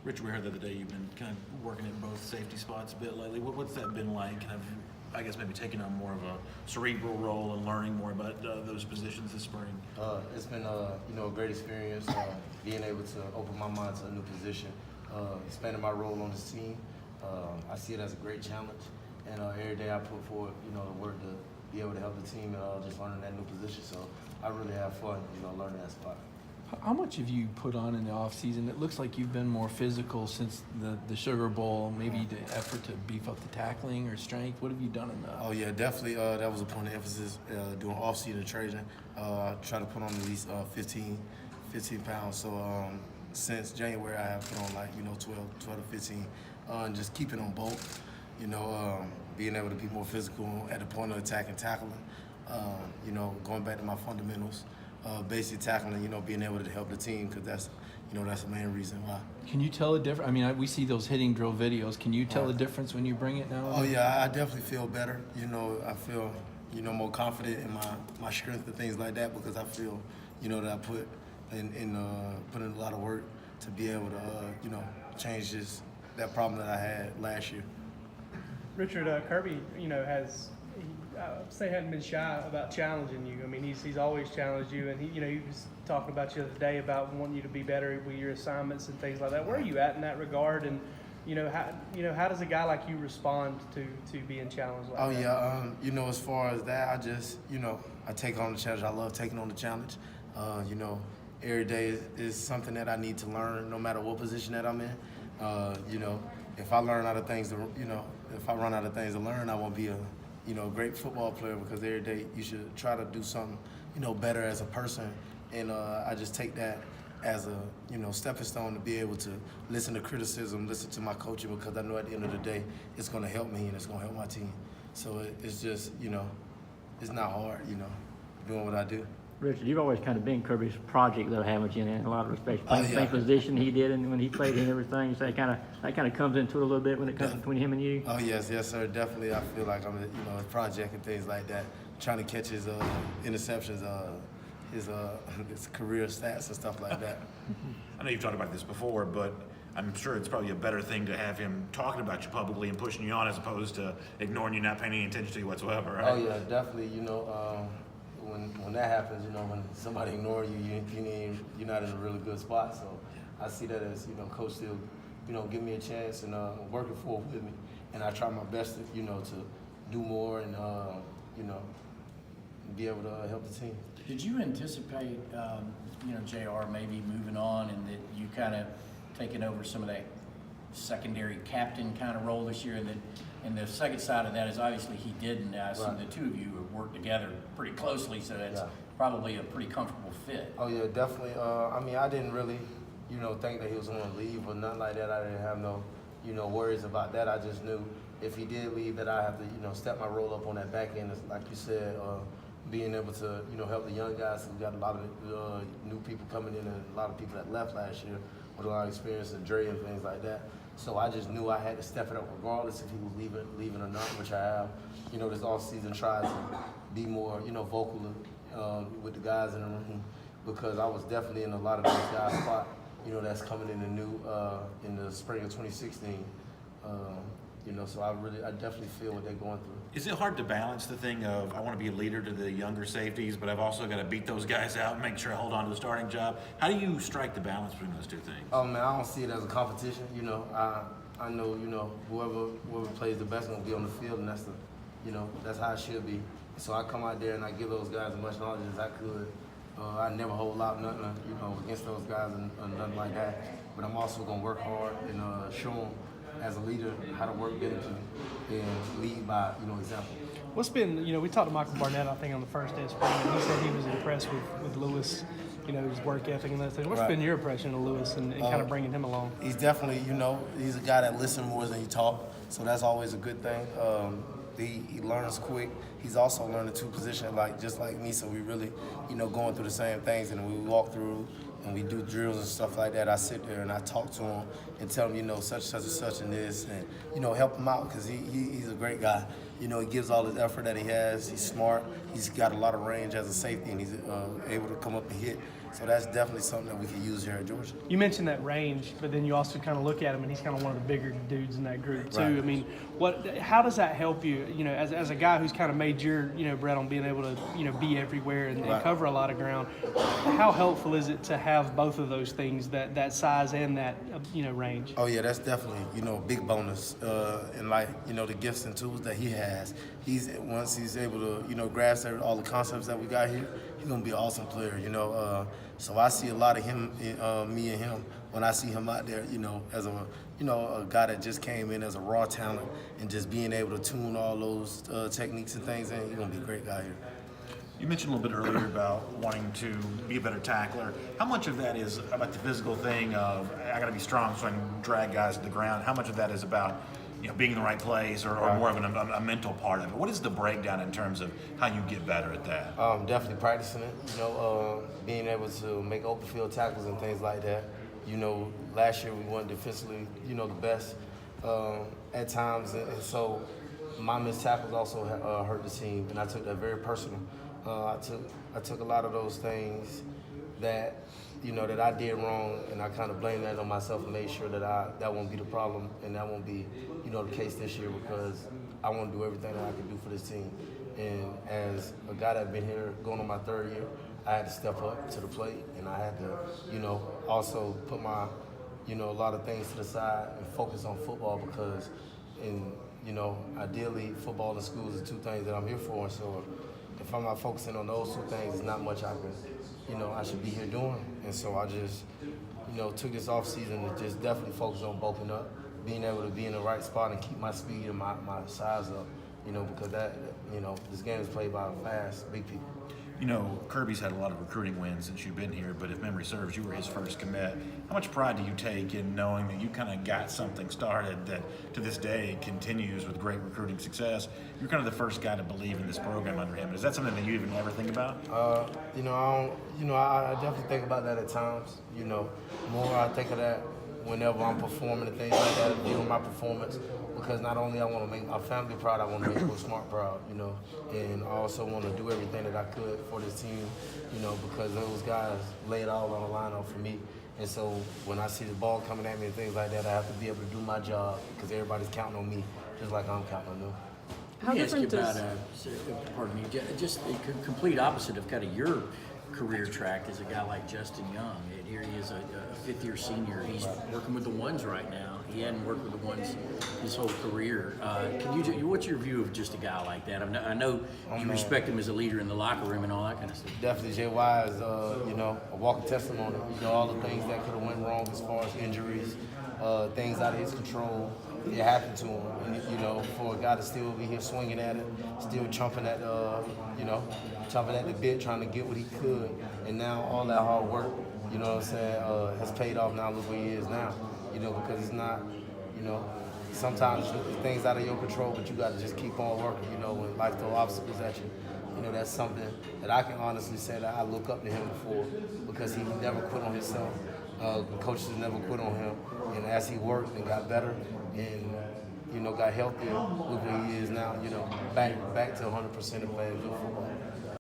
Richard, we heard the other day you've been kind of working in both safety spots a bit lately. What's that been like? Kind of, I guess maybe taking on more of a cerebral role and learning more about those positions this spring. It's been a great experience being able to open my mind to a new position, expanding my role on this team. I see it as a great challenge, and every day I put forward the work to be able to help the team and just learning that new position. So I really have fun learning that spot. How much have you put on in the offseason? It looks like you've been more physical since the Sugar Bowl, maybe the effort to beef up the tackling or strength. What have you done in that? Oh, yeah, definitely. That was a point of emphasis doing off-season training. Try to put on at least 15 pounds. So since January, I have put on 12 to 15, and just keeping them both. Being able to be more physical at the point of attack and tackling. Going back to my fundamentals. Basic tackling, being able to help the team, because that's the main reason why. Can you tell a difference? I mean, we see those hitting drill videos. Can you tell a difference when you bring it now? Oh yeah, I definitely feel better. I feel more confident in my strength and things like that, because I feel that I put in a lot of work to be able to change that problem that I had last year. Richard, Kirby, hadn't been shy about challenging you. I mean, he's always challenged you, and he was talking about you the other day about wanting you to be better with your assignments and things like that. Where are you at in that regard? And how does a guy like you respond to being challenged like that? Oh yeah, as far as that, I just I take on the challenge. I love taking on the challenge. Every day is something that I need to learn, no matter what position that I'm in. If I run out of things to learn, I won't be a great football player, because every day you should try to do something, better as a person. And I just take that as a, stepping stone to be able to listen to criticism, listen to my coaching, because I know at the end of the day, it's going to help me and it's going to help my team. So it's just, it's not hard, doing what I do. Richard, you've always kind of been Kirby's project, though, haven't you, in a lot of respects? Playing the same position he did, and when he played and everything, so that kind of comes into it a little bit when it comes between him and you? Oh, yes, sir. Definitely, I feel like I'm a project and things like that, trying to catch his interceptions, his career stats and stuff like that. I know you've talked about this before, but I'm sure it's probably a better thing to have him talking about you publicly and pushing you on, as opposed to ignoring you, not paying any attention to you whatsoever, right? Oh, yeah, definitely. When that happens, when somebody ignores you, you're not in a really good spot. So I see that as, coach still, give me a chance and working forward with me. And I try my best to, to do more and, be able to help the team. Did you anticipate, JR maybe moving on, and that you kind of taking over some of that secondary captain kind of role this year? And the second side of that is obviously he didn't. I assume the two of you have worked together pretty closely, so that's probably a pretty comfortable fit. Oh yeah, definitely. I didn't really, think that he was going to leave or nothing like that. I didn't have no, worries about that. I just knew if he did leave, that I have to, step my role up on that back end, like you said, being able to, help the young guys. We got a lot of new people coming in, and a lot of people that left last year with a lot of experience and Dre and things like that. So I just knew I had to step it up regardless if he was leaving or not, which I have. This off-season tried to be more, vocal with the guys in the room, because I was definitely in a lot of those guys' spot, that's coming in the new, in the spring of 2016. So I definitely feel what they're going through. Is it hard to balance the thing of, I want to be a leader to the younger safeties, but I've also got to beat those guys out and make sure I hold on to the starting job? How do you strike the balance between those two things? Oh man, I don't see it as a competition. I know, whoever plays the best is gonna be on the field, and that's how it should be. So I come out there and I give those guys as much knowledge as I could. I never hold out nothing, against those guys and nothing like that. But I'm also gonna work hard and show them as a leader how to work diligently and lead by, example. What's been, we talked to Michael Barnett, I think, on the first day of spring, and he said he was impressed with Lewis, his work ethic and those things. What's been your impression of Lewis and kind of bringing him along? He's definitely, he's a guy that listens more than he talks, so that's always a good thing. He learns quick. He's also learning two positions, just like me, so we really, going through the same things, and we walk through and we do drills and stuff like that. I sit there and I talk to him and tell him, such and such and this, and, help him out, because he's a great guy. you know, he gives all his effort that he has. He's smart. He's got a lot of range as a safety, and he's able to come up and hit. So that's definitely something that we can use here at Georgia. You mentioned that range, but then you also kind of look at him, and he's kind of one of the bigger dudes in that group too. Right. I mean, how does that help you? You know, as a guy who's kind of made your bread on being able to be everywhere and Right. cover a lot of ground. How helpful is it to have both of those things, that size and that range? Oh yeah, that's definitely a big bonus, and the gifts and tools that he has. Once he's able to grasp all the concepts that we got here, he's gonna be an awesome player. So I see a lot of him, me and him, when I see him out there. As a guy that just came in as a raw talent and just being able to tune all those techniques and things in. He's gonna be a great guy here. You mentioned a little bit earlier about wanting to be a better tackler. How much of that is about the physical thing of I got to be strong so I can drag guys to the ground? How much of that is about being in the right place or more of a mental part of it? What is the breakdown in terms of how you get better at that? Definitely practicing it. Being able to make open field tackles and things like that. Last year we weren't defensively, the best at times, and so my missed tackles also hurt the team, and I took that very personal. I took a lot of those things that that I did wrong, and I kind of blamed that on myself and made sure that that won't be the problem and that won't be the case this year, because I want to do everything that I can do for this team. And as a guy that's been here going on my third year, I had to step up to the plate, and I had to also put my a lot of things to the side and focus on football, because ideally football and schools are two things that I'm here for. So if I'm not focusing on those two things, there's not much I can, I should be here doing. And so I just, took this off season to just definitely focus on bulking up, being able to be in the right spot and keep my speed and my size up, because this game is played by fast, big people. Kirby's had a lot of recruiting wins since you've been here, but if memory serves, you were his first commit. How much pride do you take in knowing that you kind of got something started that to this day continues with great recruiting success? You're kind of the first guy to believe in this program under him. Is that something that you even ever think about? I definitely think about that at times. More I think of that whenever I'm performing and things like that, viewing my performance. Because not only I want to make my family proud, I want to make Coach Smart proud, and I also want to do everything that I could for this team, because those guys laid all on the line for me. And so when I see the ball coming at me and things like that, I have to be able to do my job, because everybody's counting on me, just like I'm counting on them. Let me ask you about, pardon me, just a complete opposite of kind of your career track as a guy like Justin Young. And here he is, a fifth-year senior. He's working with the ones right now. He hadn't worked with the ones his whole career. What's your view of just a guy like that? I know you respect him as a leader in the locker room and all that kind of stuff. Definitely, JY is, a walking testimony. All the things that could have went wrong as far as injuries, things out of his control. It happened to him, and for a guy to still be here swinging at it, still chomping at the bit, trying to get what he could, and now all that hard work, has paid off. Now look where he is now, because it's not, sometimes things out of your control, but you got to just keep on working, when life throws obstacles at you. That's something that I can honestly say that I look up to him for, because he never quit on himself. Coaches never quit on him, and as he worked and got better and got healthier, look where he is now. Back to 100% of playing good football.